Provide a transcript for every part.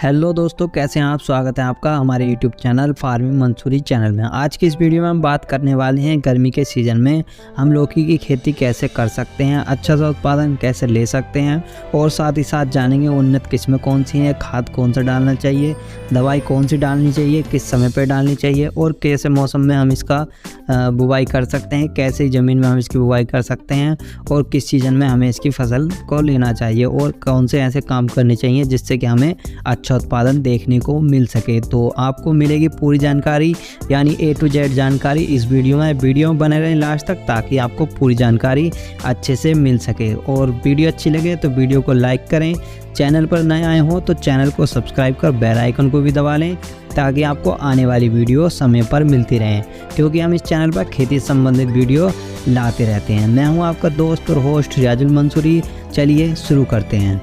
Hello दोस्तों, कैसे हैं आप। स्वागत है आपका हमारे YouTube channel farming Mansoori channel में। आज की इस वीडियो में हम बात करने वाले हैं गर्मी के सीज़न में हम लौकी की खेती कैसे कर सकते हैं, अच्छा सा उत्पादन कैसे ले सकते हैं और साथ ही साथ जानेंगे उन्नत किस्में कौन सी हैं, खाद कौन सा डालना चाहिए, दवाई कौन सी डालनी चाहिए, किस समय पर डालनी चाहिए और कैसे मौसम में हम इसका बुवाई कर सकते हैं, कैसे ज़मीन में हम इसकी बुवाई कर सकते हैं और किस सीज़न में हमें इसकी फसल को लेना चाहिए और कौन से ऐसे काम करने चाहिए जिससे कि हमें अच्छा उत्पादन देखने को मिल सके। तो आपको मिलेगी पूरी जानकारी, यानी A to Z जानकारी इस वीडियो में बने रहें लास्ट तक ताकि आपको पूरी जानकारी अच्छे से मिल सके। और वीडियो अच्छी लगे तो वीडियो को लाइक करें, चैनल पर नए आए हों तो चैनल को सब्सक्राइब कर बेल आइकन को भी दबा लें ताकि आपको आने वाली वीडियो समय पर मिलती रहें, क्योंकि हम इस चैनल पर खेती संबंधित वीडियो लाते रहते हैं। मैं हूं आपका दोस्त और होस्ट रियाजुल मंसूरी। चलिए शुरू करते हैं।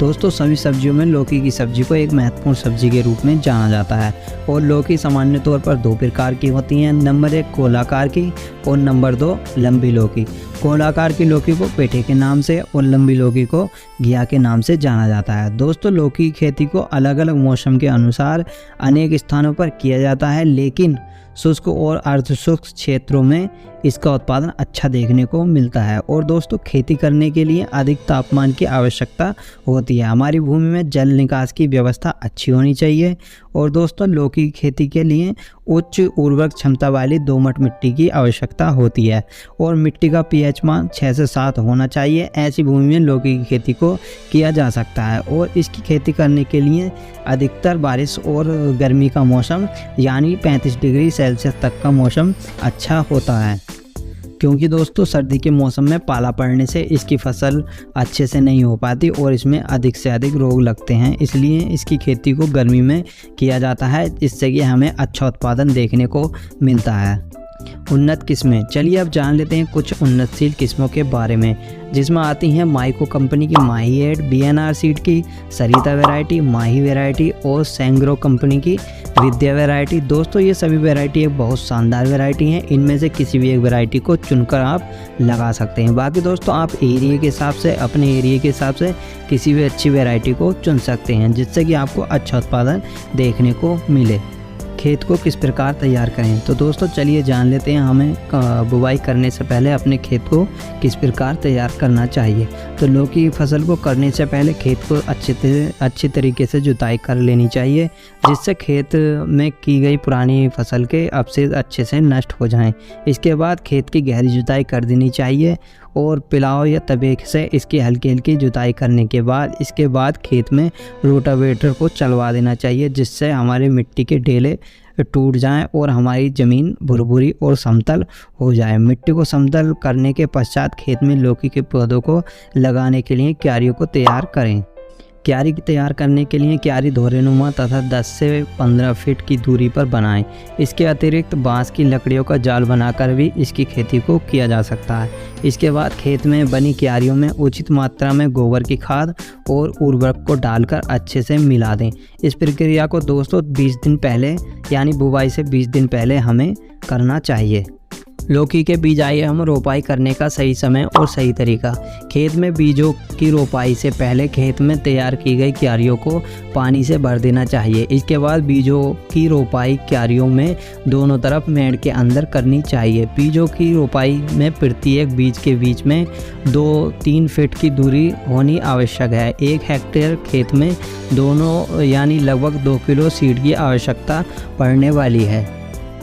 दोस्तों, सभी सब्जियों में लौकी की सब्जी को एक महत्वपूर्ण सब्जी के रूप में जाना जाता है और लौकी सामान्य तौर पर दो प्रकार की होती हैं। नंबर 1 गोलाकार की और नंबर 2 लंबी लौकी। गोलाकार की लौकी को पेठे के नाम से और लंबी लौकी को घिया के नाम से जाना जाता है। दोस्तों, लौकी की खेती को अलग अलग मौसम के अनुसार अनेक स्थानों पर किया जाता है, लेकिन शुष्क और अर्धशुष्क क्षेत्रों में इसका उत्पादन अच्छा देखने को मिलता है। और दोस्तों, खेती करने के लिए अधिक तापमान की आवश्यकता होती है। हमारी भूमि में जल निकास की व्यवस्था अच्छी होनी चाहिए। और दोस्तों, लौकी की खेती के लिए उच्च उर्वरक क्षमता वाली दोमट मिट्टी की आवश्यकता होती है और मिट्टी का pH मान 6 से 7 होना चाहिए। ऐसी भूमि में लौकी की खेती को किया जा सकता है और इसकी खेती करने के लिए अधिकतर बारिश और गर्मी का मौसम यानी 35 डिग्री सेल्सियस तक का मौसम अच्छा होता है, क्योंकि दोस्तों सर्दी के मौसम में पाला पड़ने से इसकी फसल अच्छे से नहीं हो पाती और इसमें अधिक से अधिक रोग लगते हैं। इसलिए इसकी खेती को गर्मी में किया जाता है, जिससे कि हमें अच्छा उत्पादन देखने को मिलता है। उन्नत किस्में, चलिए अब जान लेते हैं कुछ उन्नतशील किस्मों के बारे में, जिसमें आती हैं माइको कंपनी की माही 8, BNR सीड की सरिता वैरायटी, माही वैरायटी और सैंग्रो कंपनी की विद्या वैरायटी। दोस्तों, ये सभी वैरायटी एक बहुत शानदार वैरायटी हैं। इनमें से किसी भी एक वैरायटी को चुनकर आप लगा सकते हैं। बाकी दोस्तों, आप एरिया के हिसाब से अपने एरिया के हिसाब से किसी भी अच्छी वैरायटी को चुन सकते हैं, जिससे कि आपको अच्छा उत्पादन देखने को मिले। खेत को किस प्रकार तैयार करें, तो दोस्तों चलिए जान लेते हैं हमें बुवाई करने से पहले अपने खेत को किस प्रकार तैयार करना चाहिए। तो लौकी की फसल को करने से पहले खेत को अच्छी तरीके से जुताई कर लेनी चाहिए, जिससे खेत में की गई पुरानी फसल के अवशेष अच्छे से नष्ट हो जाएं। इसके बाद खेत की गहरी जुताई कर देनी चाहिए और पिलाव या तवे से इसकी हल्की हल्की जुताई करने के बाद इसके बाद खेत में रोटावेटर को चलवा देना चाहिए, जिससे हमारी मिट्टी के ढेले टूट जाएं और हमारी ज़मीन भुरभुरी और समतल हो जाए। मिट्टी को समतल करने के पश्चात खेत में लौकी के पौधों को लगाने के लिए क्यारियों को तैयार करें। क्यारी तैयार करने के लिए क्यारी धोरेनुमा तथा 10 से 15 फीट की दूरी पर बनाएं। इसके अतिरिक्त बांस की लकड़ियों का जाल बनाकर भी इसकी खेती को किया जा सकता है। इसके बाद खेत में बनी क्यारियों में उचित मात्रा में गोबर की खाद और उर्वरक को डालकर अच्छे से मिला दें। इस प्रक्रिया को दोस्तों 20 दिन पहले यानी बुवाई से 20 दिन पहले हमें करना चाहिए। लौकी के बीज हम रोपाई करने का सही समय और सही तरीका। खेत में बीजों की रोपाई से पहले खेत में तैयार की गई क्यारियों को पानी से भर देना चाहिए। इसके बाद बीजों की रोपाई क्यारियों में दोनों तरफ मेड़ के अंदर करनी चाहिए। बीजों की रोपाई में प्रत्येक बीज के बीच में 2-3 फीट की दूरी होनी आवश्यक है। 1 हेक्टेयर खेत में दोनों यानी लगभग 2 किलो सीड की आवश्यकता पड़ने वाली है।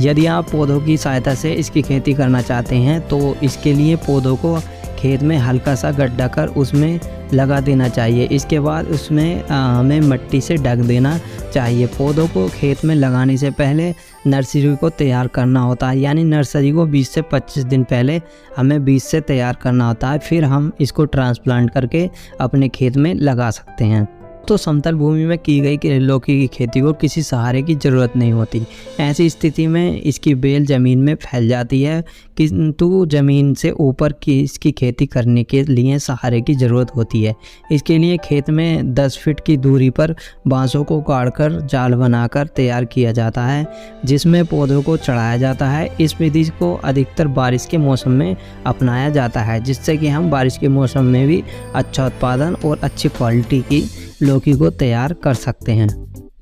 यदि आप पौधों की सहायता से इसकी खेती करना चाहते हैं तो इसके लिए पौधों को खेत में हल्का सा गड्ढा कर उसमें लगा देना चाहिए। इसके बाद उसमें हमें मिट्टी से ढक देना चाहिए। पौधों को खेत में लगाने से पहले नर्सरी को तैयार करना होता है, यानी नर्सरी को 20 से 25 दिन पहले हमें बीज से तैयार करना होता है। फिर हम इसको ट्रांसप्लांट करके अपने खेत में लगा सकते हैं। तो समतल भूमि में की गई लौकी की खेती को किसी सहारे की ज़रूरत नहीं होती। ऐसी स्थिति में इसकी बेल ज़मीन में फैल जाती है, किंतु ज़मीन से ऊपर की इसकी खेती करने के लिए सहारे की ज़रूरत होती है। इसके लिए खेत में 10 फीट की दूरी पर बांसों को काटकर जाल बनाकर तैयार किया जाता है, जिसमें पौधों को चढ़ाया जाता है। इस विधि को अधिकतर बारिश के मौसम में अपनाया जाता है, जिससे कि हम बारिश के मौसम में भी अच्छा उत्पादन और अच्छी क्वालिटी की लौकी को तैयार कर सकते हैं।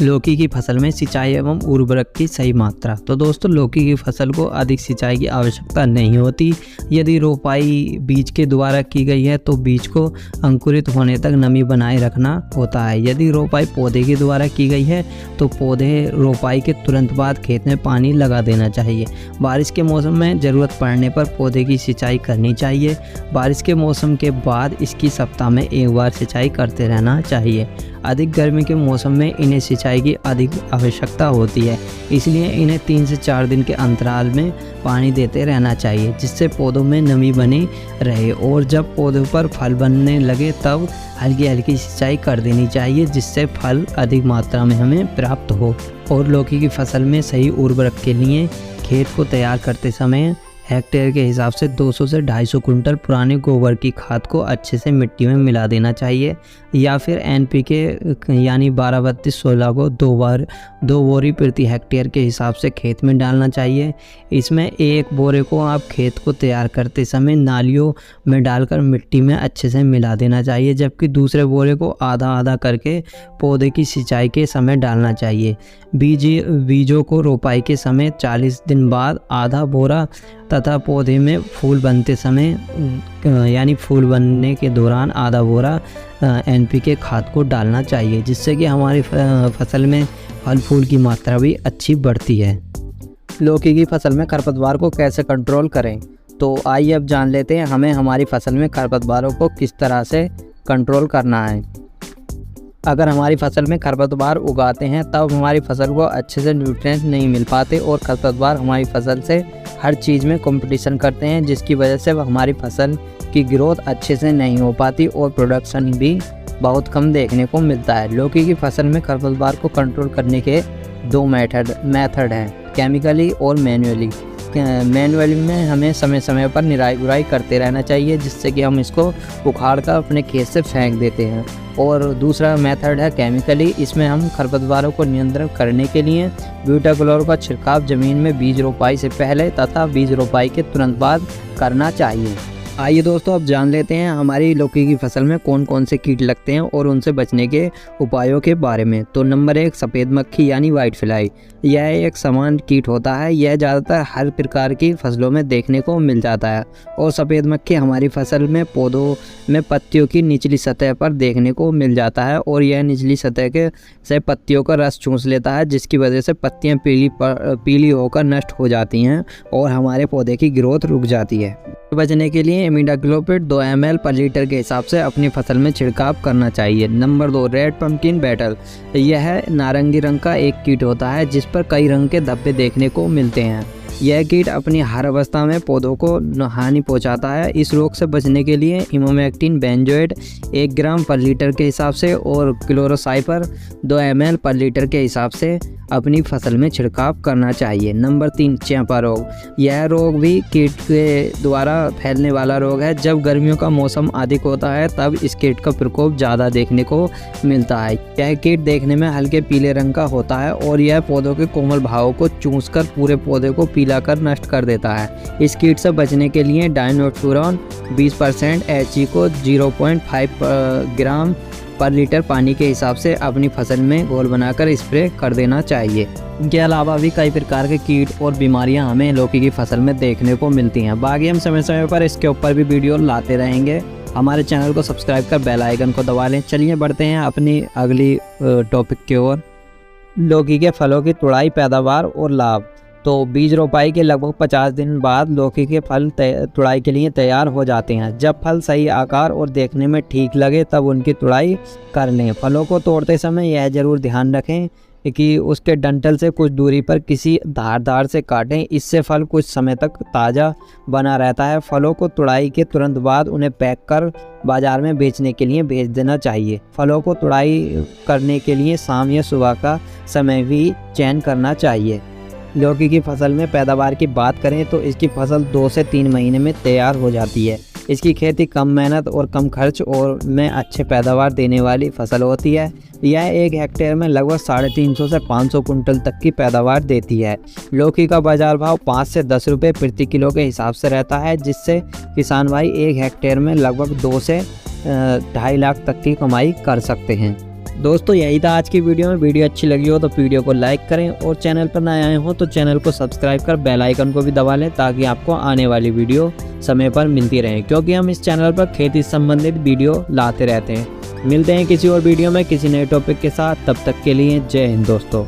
लौकी की फसल में सिंचाई एवं उर्वरक की सही मात्रा। तो दोस्तों, लौकी की फसल को अधिक सिंचाई की आवश्यकता नहीं होती। यदि रोपाई बीज के द्वारा की गई है तो बीज को अंकुरित होने तक नमी बनाए रखना होता है। यदि रोपाई पौधे के द्वारा की गई है तो पौधे रोपाई के तुरंत बाद खेत में पानी लगा देना चाहिए। बारिश के मौसम में ज़रूरत पड़ने पर पौधे की सिंचाई करनी चाहिए। बारिश के मौसम के बाद इसकी सप्ताह में एक बार सिंचाई करते रहना चाहिए। अधिक गर्मी के मौसम में इन्हें सिंचाई की अधिक आवश्यकता होती है, इसलिए इन्हें 3 से 4 दिन के अंतराल में पानी देते रहना चाहिए, जिससे पौधों में नमी बनी रहे। और जब पौधों पर फल बनने लगे तब हल्की हल्की सिंचाई कर देनी चाहिए, जिससे फल अधिक मात्रा में हमें प्राप्त हो। और लौकी की फसल में सही उर्वरक के लिए खेत को तैयार करते समय हेक्टेयर के हिसाब से 200 से 250 कुंटल पुराने गोबर की खाद को अच्छे से मिट्टी में मिला देना चाहिए, या फिर NPK यानी 12-32-16 को 2 बोरी प्रति हेक्टेयर के हिसाब से खेत में डालना चाहिए। इसमें एक बोरे को आप खेत को तैयार करते समय नालियों में डालकर मिट्टी में अच्छे से मिला देना चाहिए, जबकि दूसरे बोरे को आधा आधा करके पौधे की सिंचाई के समय डालना चाहिए। बीजों को रोपाई के समय 40 दिन बाद आधा बोरा तथा पौधे में फूल बनते समय यानी फूल बनने के दौरान आधा बोरा NPK खाद को डालना चाहिए, जिससे कि हमारी फसल में फल फूल की मात्रा भी अच्छी बढ़ती है। लौकी की फसल में खरपतवार को कैसे कंट्रोल करें, तो आइए अब जान लेते हैं हमें हमारी फसल में खरपतवारों को किस तरह से कंट्रोल करना है। अगर हमारी फसल में खरपतवार उगाते हैं तब हमारी फसल को अच्छे से न्यूट्रिएंट्स नहीं मिल पाते और खरपतवार हमारी फसल से हर चीज़ में कंपटीशन करते हैं, जिसकी वजह से हमारी फसल की ग्रोथ अच्छे से नहीं हो पाती और प्रोडक्शन भी बहुत कम देखने को मिलता है। लौकी की फसल में खरपतवार को कंट्रोल करने के 2 मेथड हैं, केमिकली और मैन्युअली। मैनुअली में हमें समय समय पर निराई गुड़ाई करते रहना चाहिए, जिससे कि हम इसको उखाड़ कर अपने खेत से फेंक देते हैं। और दूसरा मेथड है केमिकली। इसमें हम खरपतवारों को नियंत्रण करने के लिए ब्यूटाक्लोर का छिड़काव ज़मीन में बीज रोपाई से पहले तथा बीज रोपाई के तुरंत बाद करना चाहिए। आइए दोस्तों, अब जान लेते हैं हमारी लौकी की फसल में कौन कौन से कीट लगते हैं और उनसे बचने के उपायों के बारे में। तो नंबर 1, सफ़ेद मक्खी यानी वाइट फ्लाई। यह एक समान कीट होता है। यह ज़्यादातर हर प्रकार की फसलों में देखने को मिल जाता है और सफ़ेद मक्खी हमारी फसल में पौधों में पत्तियों की निचली सतह पर देखने को मिल जाता है और यह निचली सतह से पत्तियों का रस चूस लेता है, जिसकी वजह से पत्तियाँ पीली होकर नष्ट हो जाती हैं और हमारे पौधे की ग्रोथ रुक जाती है। बचने के लिए इमिडाक्लोपिड 2 ml पर लीटर के हिसाब से अपनी फसल में छिड़काव करना चाहिए। Number 2, red pumpkin battle. यह नारंगी रंग का एक कीट होता है जिस पर कई रंग के धब्बे देखने को मिलते हैं। यह कीट अपनी हर अवस्था में पौधों को हानि पहुंचाता है। इस रोग से बचने के लिए इमामेक्टिन बेंजोएट 1 ग्राम पर लीटर के हिसाब से और क्लोरोसाइपर 2 ml पर लीटर के हिसाब से अपनी फसल में छिड़काव करना चाहिए। नंबर 3, चेपा रोग। यह रोग भी कीट के द्वारा फैलने वाला रोग है। जब गर्मियों का मौसम अधिक होता है तब इस कीट का प्रकोप ज़्यादा देखने को मिलता है। यह कीट देखने में हल्के पीले रंग का होता है और यह पौधों के कोमल भागों को चूसकर पूरे पौधे को पीला कर नष्ट कर देता है। इस कीट से बचने के लिए डायनोफ्यूरॉन 20% He को 0.5 ग्राम पर लीटर पानी के हिसाब से अपनी फसल में घोल बनाकर स्प्रे कर देना चाहिए। इनके अलावा भी कई प्रकार के कीट और बीमारियां हमें लौकी की फसल में देखने को मिलती हैं। बाकी हम समय समय पर इसके ऊपर भी वीडियो लाते रहेंगे। हमारे चैनल को सब्सक्राइब कर बेल आइकन को दबा लें। चलिए बढ़ते हैं अपनी अगली टॉपिक की ओर। लौकी के फलों की तुड़ाई, पैदावार और लाभ। तो बीज रोपाई के लगभग 50 दिन बाद लौकी के फल तुड़ाई के लिए तैयार हो जाते हैं। जब फल सही आकार और देखने में ठीक लगे तब उनकी तुड़ाई कर लें। फलों को तोड़ते समय यह ज़रूर ध्यान रखें कि उसके डंठल से कुछ दूरी पर किसी धारदार से काटें। इससे फल कुछ समय तक ताज़ा बना रहता है। फलों को तुड़ाई के तुरंत बाद उन्हें पैक कर बाज़ार में बेचने के लिए भेज देना चाहिए। फलों को तुड़ाई करने के लिए शाम या सुबह का समय भी चयन करना चाहिए। लौकी की फसल में पैदावार की बात करें तो इसकी फसल 2 से 3 महीने में तैयार हो जाती है। इसकी खेती कम मेहनत और कम खर्च और में अच्छे पैदावार देने वाली फसल होती है। यह 1 हेक्टेयर में लगभग 350 से 500 कुंटल तक की पैदावार देती है। लौकी का बाजार भाव 5 से 10 रुपये प्रति किलो के हिसाब से रहता है, जिससे किसान भाई 1 हेक्टेयर में लगभग 2 से 2.5 लाख तक की कमाई कर सकते हैं। दोस्तों यही था आज की वीडियो में। वीडियो अच्छी लगी हो तो वीडियो को लाइक करें और चैनल पर नए आए हो तो चैनल को सब्सक्राइब कर बेल आइकन को भी दबा लें ताकि आपको आने वाली वीडियो समय पर मिलती रहे, क्योंकि हम इस चैनल पर खेती संबंधित वीडियो लाते रहते हैं। मिलते हैं किसी और वीडियो में किसी नए टॉपिक के साथ, तब तक के लिए जय हिंद दोस्तों।